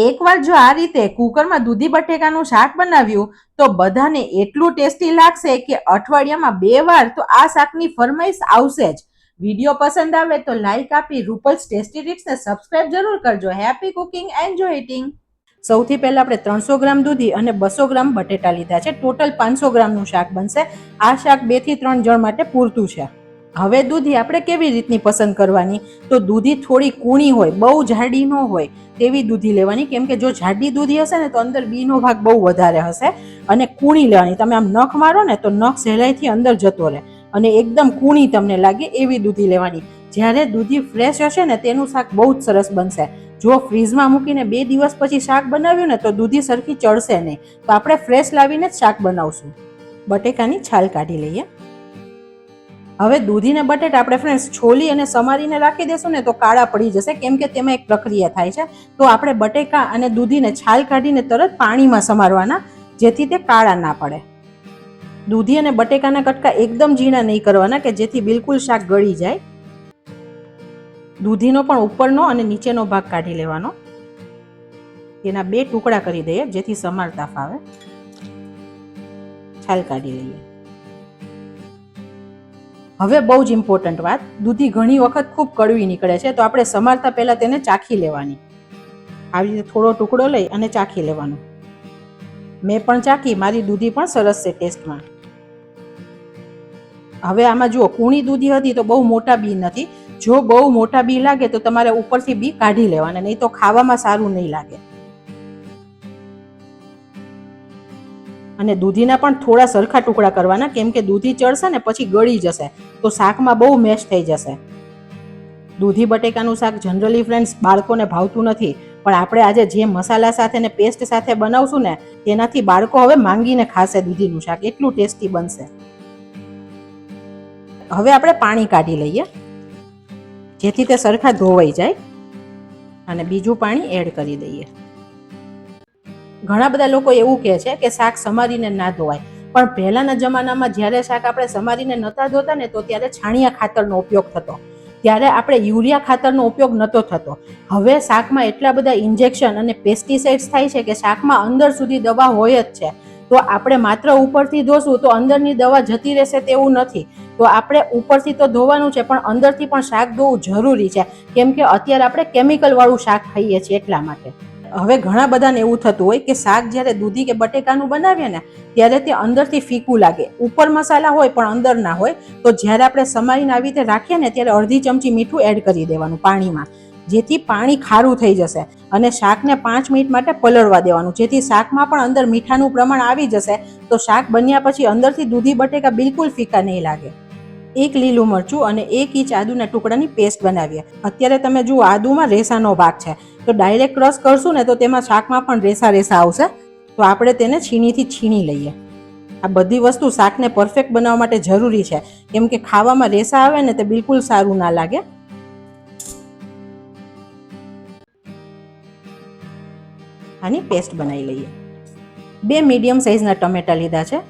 એકવાર જો આ રીતે કુકરમાં દૂધી બટેકાનું શાક બનાવ્યું તો બધાને એટલું ટેસ્ટી લાગશે કે અઠવાડિયામાં 2 વાર તો આ શાકની ફરમાઈશ આવશે જ. વિડીયો પસંદ આવે તો લાઈક આપી રૂપલ્સ ટેસ્ટી ટ્રીક્સને સબસ્ક્રાઇબ જરૂર કરજો. Happy cooking, enjoy eating. સૌથી પહેલા આપણે 300 ગ્રામ દૂધી અને 200 ગ્રામ બટેટા લીધા છે. ટોટલ 500 ગ્રામનું શાક બનશે. આ શાક 2 થી 3 જણ માટે પૂરતું છે. હવે દૂધી આપણે કેવી રીતની પસંદ કરવાની, તો દૂધી થોડી કૂણી હોય, બહુ જાડી ન હોય તેવી દૂધી લેવાની. કેમ કે જો જાડી દૂધી હશે ને તો અંદર બીનો ભાગ બહુ વધારે હશે. અને કૂણી લેવાની. તમે આમ નખ મારો ને તો નખ સહેલાઈથી અંદર જતો રહે અને એકદમ કૂણી તમને લાગે એવી દૂધી લેવાની. જ્યારે દૂધી ફ્રેશ હશે ને તેનું શાક બહુ જ સરસ બનશે. જો ફ્રીઝમાં મૂકીને 2 દિવસ પછી શાક બનાવ્યું ને તો દૂધી સરખી ચડશે નહીં. તો આપણે ફ્રેશ લાવીને જ શાક બનાવશું. બટેકાની છાલ કાઢી લઈએ. હવે દૂધી ને બટેટા આપણે ફ્રેન્ડ્સ છોલી અને સમારીને રાખી દેશું ને તો કાળા પડી જશે. કેમ કે તેમાં એક પ્રક્રિયા થાય છે. તો આપણે બટેકા અને દૂધીને છાલ કાઢીને તરત પાણીમાં સમારવાના, જેથી તે કાળા ના પડે. દૂધી અને બટેકાના કટકા એકદમ ઝીણા નહીં કરવાના કે જેથી બિલકુલ શાક ગળી જાય. દૂધીનો પણ ઉપરનો અને નીચેનો ભાગ કાઢી લેવાનો. તેના 2 ટુકડા કરી દઈએ જેથી સમારતા ફાવે. છાલ કાઢી લઈએ. હવે બહુ જ ઇમ્પોર્ટન્ટ વાત, દૂધી ઘણી વખત ખૂબ કડવી નીકળે છે. તો આપણે સમારતા પહેલા તેને ચાખી લેવાની. આવી રીતે થોડો ટુકડો લઈ અને ચાખી લેવાનો. મેં પણ ચાખી, મારી દૂધી પણ સરસ છે ટેસ્ટમાં. હવે આમાં જુઓ, કૂણી દૂધી હતી તો બહુ મોટા બી નથી. જો બહુ મોટા બી લાગે તો તમારે ઉપરથી બી કાઢી લેવાના, નહીં તો ખાવામાં સારું નહીં લાગે. અને દૂધીના પણ થોડા સરખા ટુકડા કરવાના. કેમ કે દૂધી ચડશે ને પછી ગળી જશે તો શાકમાં બહુ મેશ થઈ જશે. દૂધી બટેકાનું શાક જનરલી ફ્રેન્ડ્સ બાળકોને ભાવતું નથી, પણ આપણે આજે જે મસાલા સાથે ને પેસ્ટ સાથે બનાવશું ને તેનાથી બાળકો હવે માંગીને ખાશે દૂધીનું શાક. એટલું ટેસ્ટી બનશે. હવે આપણે પાણી કાઢી લઈએ જેથી તે સરખા ધોવાઈ જાય અને બીજું પાણી એડ કરી દઈએ. ઘણા બધા લોકો એવું કહે છે કે શાક સમારીને ના ધોવાય, પણ પહેલાના જમાનામાં જ્યારે શાક આપણે સમારીને નહોતા ધોતા ને તો ત્યારે છાણિયા ખાતરનો ઉપયોગ થતો. ત્યારે આપણે યુરિયા ખાતરનો ઉપયોગ નહોતો થતો. હવે શાકમાં એટલા બધા ઇન્જેક્શન અને પેસ્ટિસાઇડ્સ થાય છે કે શાકમાં અંદર સુધી દવા હોય જ છે. તો આપણે માત્ર ઉપરથી ધોશું તો અંદરની દવા જતી રહેશે તેવું નથી. તો આપણે ઉપરથી તો ધોવાનું છે પણ અંદરથી પણ શાક ધોવું જરૂરી છે. કેમ કે અત્યારે આપણે કેમિકલ વાળું શાક ખાઈએ છીએ એટલા માટે. હવે ઘણા બધાને એવું થતું હોય કે શાક જ્યારે દૂધી કે બટેકાનું બનાવીએ ને ત્યારે તે અંદરથી ફીકું લાગે. ઉપર મસાલા હોય પણ અંદર ના હોય. તો જ્યારે આપણે સમારીને આવી રીતે રાખીએ ને ત્યારે અડધી ચમચી મીઠું એડ કરી દેવાનું પાણીમાં, જેથી પાણી ખારું થઈ જશે. અને શાકને 5 મિનિટ માટે પલળવા દેવાનું, જેથી શાકમાં પણ અંદર મીઠાનું પ્રમાણ આવી જશે. તો શાક બન્યા પછી અંદરથી દૂધી બટેકા બિલકુલ ફીકા નહીં લાગે. 1 લીલું મરચું અને 1 ઇંચ આદુના ટુકડાની પેસ્ટ બનાવીએ. અત્યારે તમે જુઓ, આદુમાં રેસાનો ભાગ છે તો ડાયરેક્ટ ક્રશ કરશું ને તો તેમાં શાકમાં પણ રેસા આવશે. તો આપણે તેને છીણીથી છીણી લઈએ. આ બધી વસ્તુ શાકને પરફેક્ટ બનાવવા માટે જરૂરી છે. કેમ કે ખાવામાં રેસા આવે ને તે બિલકુલ સારું ના લાગે. આની પેસ્ટ બનાવી લઈએ. 2 મીડિયમ સાઇઝના ટમેટા લીધા છે.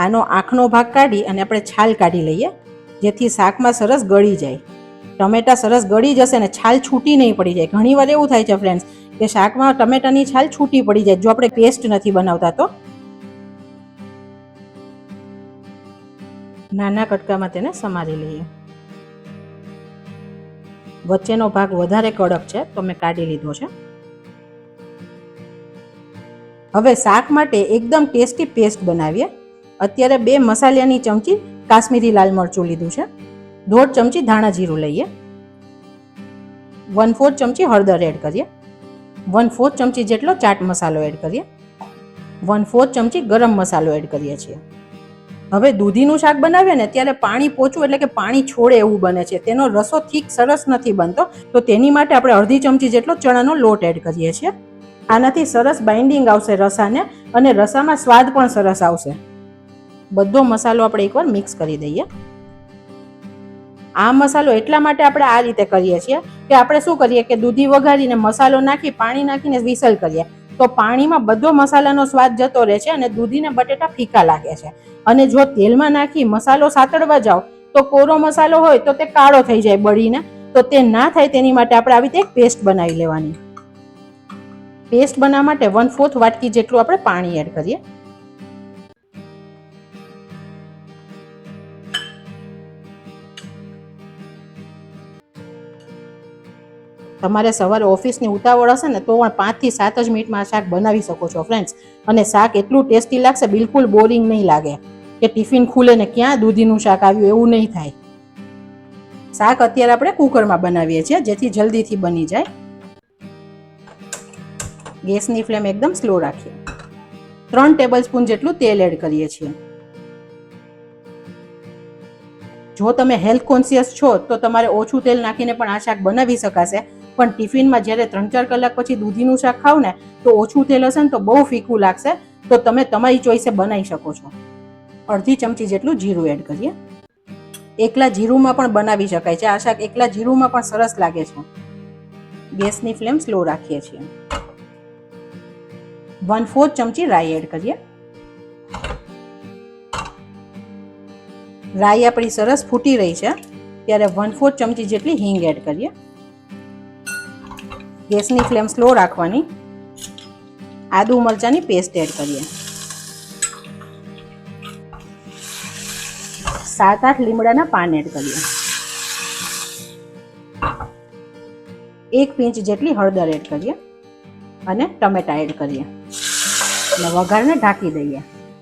આનો આંખનો ભાગ કાઢી અને આપણે છાલ કાઢી લઈએ જેથી શાકમાં સરસ ગળી જાય. ટમેટા સરસ ગળી જશે ને છાલ છૂટી નહીં પડી જાય. ઘણીવાર એવું થાય છે ફ્રેન્ડ્સ કે શાકમાં ટમેટાની છાલ છૂટી પડી જાય જો આપણે પેસ્ટ નથી બનાવતા તો. નાના કટકામાં તેને સમારી લઈએ. વચ્ચેનો ભાગ વધારે કડક છે તો મેં કાઢી લીધો છે. હવે શાક માટે એકદમ ટેસ્ટી પેસ્ટ બનાવીએ. અત્યારે 2 મસાલાની ચમચી કાશ્મીરી લાલ મરચું લીધું છે. 1/2 ચમચી ધાણા જીરું લઈએ. 1/4 ચમચી હળદર એડ કરીએ. 1/4 ચમચી જેટલો ચાટ મસાલો એડ કરીએ. 1/4 ચમચી ગરમ મસાલો એડ કરીએ છીએ. હવે દૂધીનું શાક બનાવીએ ને ત્યારે પાણી પોચું એટલે કે પાણી છોડે એવું બને છે. તેનો રસો થીક સરસ નથી બનતો. તો તેની માટે આપણે અડધી ચમચી જેટલો ચણાનો લોટ એડ કરીએ છીએ. આનાથી સરસ બાઇન્ડિંગ આવશે રસાને અને રસામાં સ્વાદ પણ સરસ આવશે. બધો મસાલો આપણે એકવાર મિક્સ કરી દઈએ. આ મસાલો એટલા માટે આપણે આ રીતે કરીએ છીએ કે આપણે શું કરીએ કે દૂધી વઘારીને મસાલો નાખી પાણી નાખીને વિસલ કરીએ તો પાણીમાં બધો મસાલાનો સ્વાદ જતો રહે છે અને દૂધી ને બટેટા ફીકા લાગે છે. અને જો તેલમાં નાખી મસાલો સાતળવા જાઓ તો કોરો મસાલો હોય તો તે કાળો થઈ જાય બળીને. તો તે ના થાય તેની માટે આપણે આવી રીતે એક પેસ્ટ બનાવી લેવાની. પેસ્ટ બનાવવા માટે 1/4 વાટકી જેટલું આપણે પાણી એડ કરીએ. તમારે સવારે ઓફિસની ઉતાવળ હશે ને તો પણ 5 થી 7 જ મિનિટમાં આ શાક બનાવી શકો છો ફ્રેન્ડ્સ. અને શાક એટલું ટેસ્ટી લાગશે, બિલકુલ બોરિંગ નહીં લાગે કે ટિફિન ખુલે ને ક્યાં દૂધીનું શાક આવ્યું એવું નહીં થાય. શાક અત્યારે આપણે કુકરમાં બનાવીએ છીએ જેથી જલ્દીથી બની જાય. ગેસની ફ્લેમ એકદમ સ્લો રાખીએ. 3 ટેબલસ્પૂન જેટલું તેલ એડ કરીએ છીએ. જો તમે હેલ્થ કોન્શિયસ છો તો તમારે ઓછું તેલ નાખીને પણ આ શાક બનાવી શકાશે, પણ ટિફિનમાં જ્યારે 3-4 કલાક પછી દૂધીનું શાક ખાવ ને તો ઓછું તેલ હશે ને તો બહુ ફીકું લાગશે. તો તમે તમારી ચોઈસે બનાવી શકો છો. અડધી ચમચી જેટલું જીરું એડ કરીએ. એકલા જીરુંમાં પણ બનાવી શકાય છે આ શાક, એકલા જીરુંમાં પણ સરસ લાગે છે. ગેસની ફ્લેમ સ્લો રાખીએ છીએ. 1/4 ચમચી રાઈ એડ કરીએ. રાઈ આપણી સરસ ફૂટી રહી છે ત્યારે 1/4 ચમચી જેટલી હિંગ એડ કરીએ. ગેસની ફ્લેમ સ્લો રાખવાની. આદુ મરચાંની પેસ્ટ એડ કરીએ. 7-8 લીમડાના પાન એડ કરીએ. 1 પિંચ જેટલી હળદર એડ કરીએ અને ટમેટા એડ કરીએ અને વઘારને ઢાંકી દઈએ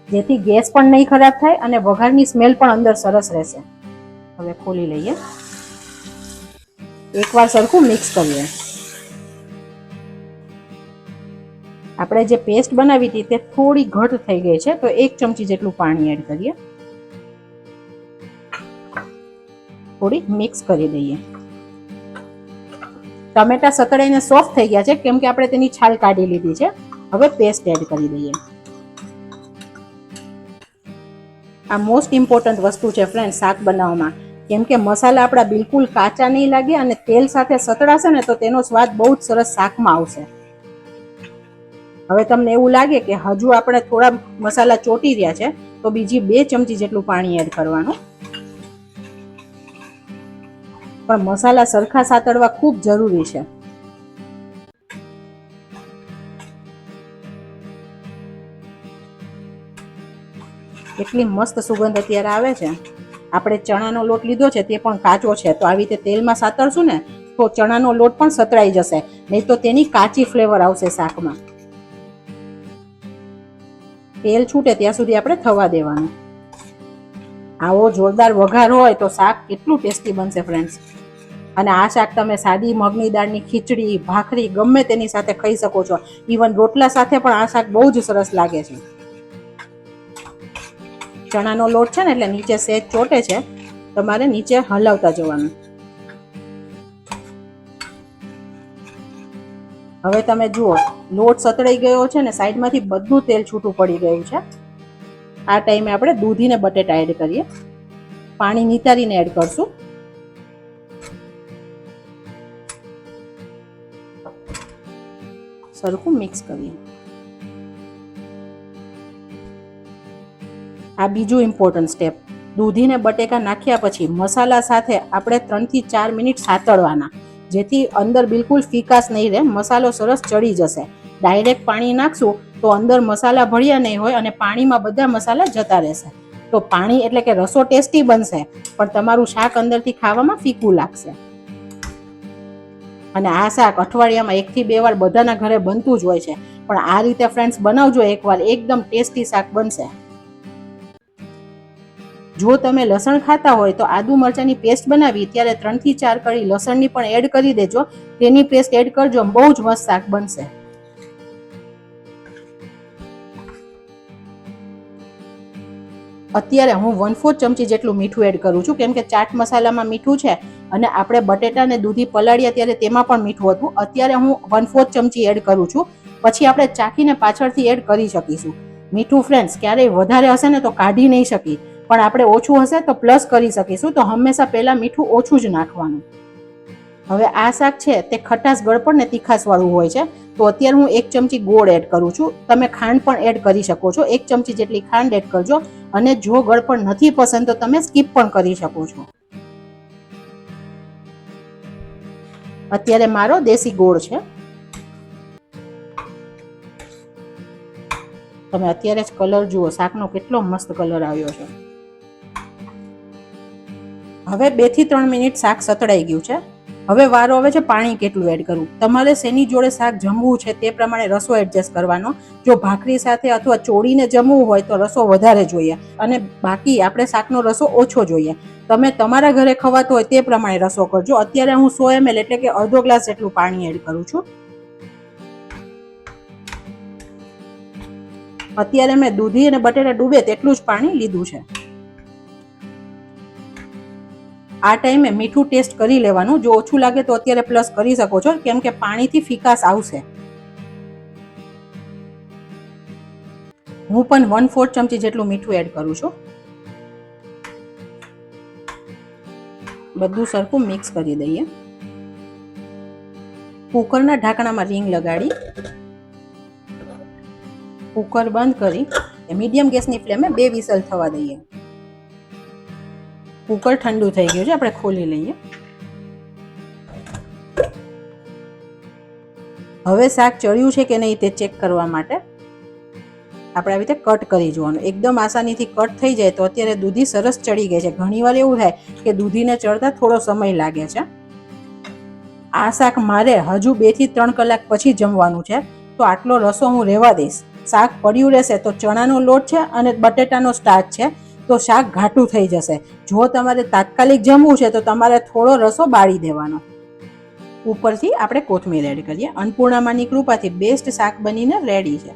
જેથી ગેસ પણ નહીં ખરાબ થાય અને વઘારની સ્મેલ પણ અંદર સરસ રહેશે. હવે ખોલી લઈએ. એકવાર સરખું મિક્સ કરીએ. આપણે જે પેસ્ટ બનાવી હતી તે થોડી ઘટ થઈ ગઈ છે તો 1 ચમચી જેટલું પાણી એડ કરીએ. થોડી મિક્સ કરી દઈએ. ટમેટા સતળાઈને સોફ્ટ થઈ ગયા છે કેમ કે આપણે તેની છાલ કાઢી લીધી છે. હવે પેસ્ટ એડ કરી દઈએ. આ મોસ્ટ ઇમ્પોર્ટન્ટ વસ્તુ છે ફ્રેન્ડ શાક બનાવવામાં, કેમ કે મસાલા આપણા બિલકુલ કાચા નહીં લાગે અને તેલ સાથે સતળાશે ને તો તેનો સ્વાદ બહુ જ સરસ શાકમાં આવશે. હવે તમને એવું લાગે કે હજુ આપણે થોડા મસાલા ચોટી રહ્યા છે તો બીજી 2 ચમચી જેટલું પાણી એડ કરવાનું. પણ મસાલા સરખા સાતળવા ખૂબ જરૂરી છે. એટલી મસ્ત સુગંધ અત્યારે આવે છે. આપણે ચણાનો લોટ લીધો છે તે પણ કાચો છે તો આવી રીતે તેલમાં સાતળશું ને તો ચણાનો લોટ પણ સતળાઈ જશે, નહીં તો તેની કાચી ફ્લેવર આવશે શાકમાં. તેલ છૂટે ત્યાં સુધી આપણે થવા દેવાનું. આવો જોરદાર વઘાર હોય તો શાક કેટલું ટેસ્ટી બનશે ફ્રેન્ડ્સ. અને આ શાક તમે સાદી મગની દાળની ખીચડી, ભાખરી ગમે તેની સાથે ખાઈ શકો છો. ઇવન રોટલા સાથે પણ આ શાક બહુ જ સરસ લાગે છે. ચણાનો લોટ છે ને એટલે નીચે સહેજ ચોટે છે, તમારે નીચે હલાવતા જવાનું. હવે તમે જુઓ લોટ સતળાઈ ગયો છે ને સાઈડમાંથી બધું તેલ છૂટું પડી ગયું છે. આ ટાઈમે આપણે દૂધી ને બટેટા એડ કરીએ. પાણી નિતારીને એડ કરશું. સરખું મિક્સ કરીએ. આ બીજું ઇમ્પોર્ટન્ટ સ્ટેપ. દૂધી ને બટેકા નાખ્યા પછી મસાલા સાથે આપણે 3 થી 4 મિનિટ સાતળવાના જેથી અંદર બિલકુલ ફીકાશ નહીં રહે, મસાલો સરસ ચડી જશે. ડાયરેક્ટ પાણી નાખશું તો અંદર મસાલા ભળ્યા નહીં હોય અને પાણીમાં બધા મસાલા જતા રહેશે. તો પાણી એટલે કે રસો ટેસ્ટી બનશે પણ તમારું શાક અંદરથી ખાવામાં ફીકું લાગશે. અને આ શાક અઠવાડિયામાં 1 થી 2 વાર બધાના ઘરે બનતું જ હોય છે, પણ આ રીતે ફ્રેન્ડ્સ બનાવજો એકવાર, એકદમ ટેસ્ટી શાક બનશે. જો તમે લસણ ખાતા હોય તો આદુ મરચાંની પેસ્ટ બનાવી ત્યારે 3 થી 4 કળી લસણની પણ એડ કરી દેજો. તેની પેસ્ટ એડ કરજો, બહુ જ મસ્ત શાક બનશે. અત્યારે હું 1/4 ચમચી જેટલું મીઠું એડ કરું છું કેમ કે ચાટ મસાલામાં મીઠું છે અને આપણે બટેટા ને દૂધી પલાળ્યા ત્યારે તેમાં પણ મીઠું હતું. અત્યારે હું 1/4 ચમચી એડ કરું છું, પછી આપણે ચાખીને પાછળથી એડ કરી શકીશું. મીઠું ફ્રેન્ડ્સ ક્યારેય વધારે હશે ને તો કાઢી નહીં શકી, પણ આપણે ઓછું હશે તો પ્લસ કરી શકીશું. તો હંમેશા પહેલા મીઠું ઓછું જ નાખવાનું. હવે આ શાક છે તે ખટાશ ગળપણ ને તીખાશ વાળું હોય છે તો અત્યારે હું 1 ચમચી ગોળ એડ કરું છું. તમે ખાંડ પણ એડ કરી શકો છો. 1 ચમચી જેટલી ખાંડ એડ કરજો અને જો ગળપણ નથી પસંદ તો તમે સ્કીપ પણ કરી શકો છો. અત્યારે મારો દેશી ગોળ છે. તમે અત્યારે જ કલર જુઓ, શાકનો કેટલો મસ્ત કલર આવ્યો છે. હવે 2 થી 3 મિનિટ શાક સતળાઈ ગયું છે. હવે વારો આવે છે પાણી કેટલું એડ કરવું. તમારે શેની જોડે શાક જમવું છે તે પ્રમાણે રસો એડજસ્ટ કરવાનો. જો ભાખરી સાથે અથવા ચોળીને જમવું હોય તો રસો વધારે જોઈએ, અને બાકી આપણે શાકનો રસો ઓછો જોઈએ. તમે તમારા ઘરે ખવાતો હોય તે પ્રમાણે રસો કરજો. અત્યારે હું 100 ml એટલે કે અડધો ગ્લાસ જેટલું પાણી એડ કરું છું. અત્યારે મેં દૂધી અને બટેટા ડૂબે તેટલું જ પાણી લીધું છે. આ ટાઈમે મીઠું ટેસ્ટ કરી લેવાનું. જો ઓછું લાગે તો અત્યારે પ્લસ કરી શકો છો, કેમ કે પાણીથી ફિકાસ આવશે. હું પણ 1/4 ચમચી જેટલું મીઠું એડ કરું છું. બધું સરખું મિક્સ કરી દઈએ. કુકરના ઢાંકણામાં રીંગ લગાડી કુકર બંધ કરી મીડિયમ ગેસની ફ્લેમે 2 વિસલ થવા દઈએ. કુકર ઠંડુ થઈ ગયું છે, આપણે ખોલી લઈએ. હવે શાક ચડ્યું છે કે નહીં તે ચેક કરવા માટે આપણે આવી રીતે કટ કરી જોવાનું. એકદમ આસાનીથી કટ થઈ જાય તો અત્યારે દૂધી સરસ ચડી ગઈ છે. ઘણીવાર એવું થાય કે દૂધીને ચડતા થોડો સમય લાગે છે. આ શાક મારે હજુ 2 થી 3 કલાક પછી જમવાનું છે, તો આટલો રસો હું રહેવા દઈશ. શાક પડ્યું રહેશે તો ચણાનો લોટ છે અને બટેટાનો સ્ટાર્ચ છે, તો શાક ઘાટું થઈ જશે. જો તમારે તાત્કાલિક જમવું છે તો તમારે થોડો રસો બાળી દેવાનો. ઉપરથી આપણે કોથમીર એડ કરીએ. અન્નપૂર્ણામાની કૃપાથી બેસ્ટ શાક બનીને રેડી છે.